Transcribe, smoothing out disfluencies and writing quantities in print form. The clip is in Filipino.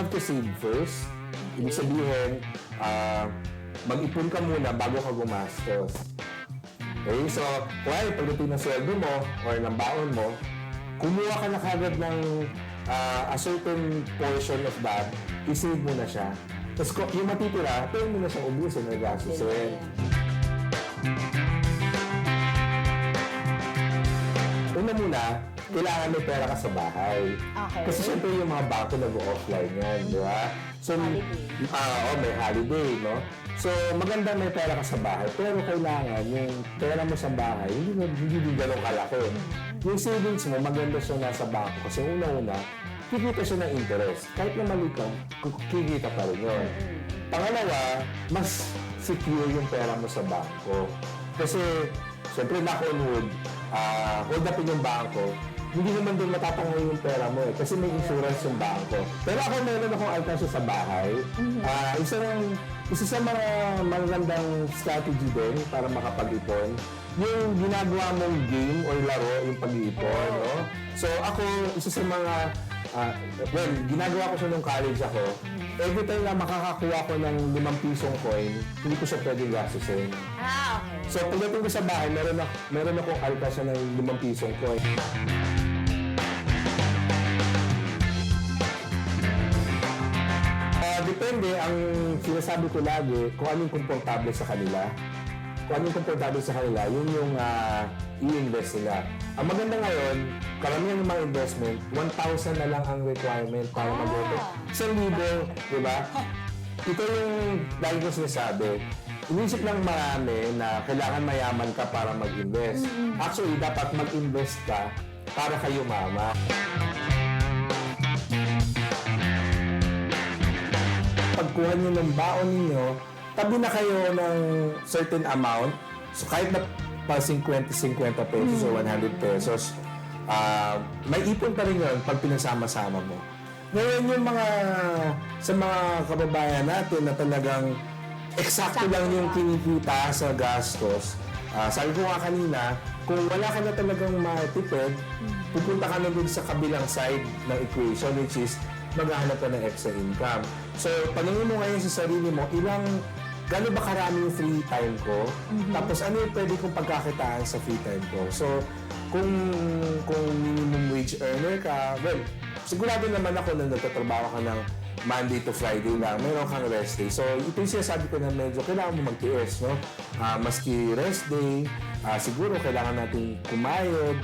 have to save first. Ibig sabihin, mag-ipon ka muna bago ka gumastos. Okay? So, pagdating ng sweldo mo or ng baon mo, kumuha ka na kagad ng a certain portion of that, isave mo na siya. Tapos yung matitira, pwede mo na siyang ubusin or gastusin. Una muna, kailangan may pera ka sa bahay. Okay. Kasi siyempre yung mga bangko nag-offline yan, di ba? So, may holiday, no? So, maganda may pera ka sa bahay, pero kailangan yung pera mo sa bahay, hindi din ganun kalaki. Yung savings mo, maganda siya nasa bangko kasi una-una, kikita siya ng interest. Kahit na mali ka, kikita pa rin yun. Pangalawa, mas secure yung pera mo sa bangko. Kasi, siyempre, knock on wood, hold upin yung bangko, hindi naman din matatangay yung pera mo kasi may insurance yung bangko. Pero ako meron akong alkansya sa bahay. Isa sa mga magandang strategy din para makapag-ipon, yung ginagawa mong game or laro, yung pag-iipon. No? So ako, isa sa mga, ginagawa ko siya nung college ako. Every time na makakakuha ko ng 5 pisong coin, hindi ko siya pwedeng gastusin. Okay. So pagdating ko sa bahay, meron akong alkansya ng 5 pisong coin. Depende, ang sinasabi ko lagi, kung anong komportable sa kanila. Kung anong komportable sa kanila, yun yung i-invest nila. Ang maganda ngayon, karamihan ng mga investment, 1,000 na lang ang requirement para mag-auto. 1,000, di ba? Ito yung lagi ko sinasabi. Inisip lang marami na kailangan mayaman ka para mag-invest. Actually, dapat mag-invest ka para kayo mama. Pagkuha nyo ng baon ninyo, tabi na kayo ng certain amount. So kahit na pa 50-50 pesos o 100 pesos, may ipon pa rin yun pag pinagsama-sama mo. Ngayon yung sa mga kababayan natin na talagang eksakto lang yung kinikita sa gastos, sabi ko nga kanina, kung wala ka na talagang matipid, pupunta ka na dun sa kabilang side ng equation, which is maghahanap ka ng extra income. So, paningin mo ngayon sa sarili mo, gano'n ba karami yung free time ko? Tapos, ano yung pwede kong pagkakitaan sa free time ko? So, kung minimum wage earner ka, well, sigurado naman ako na nagtatrabaho ka ng Monday to Friday lang, meron kang rest day. So, ito yung sinasabi ko na medyo kailangan mo magtiis, no? Maski rest day, siguro kailangan natin kumayod,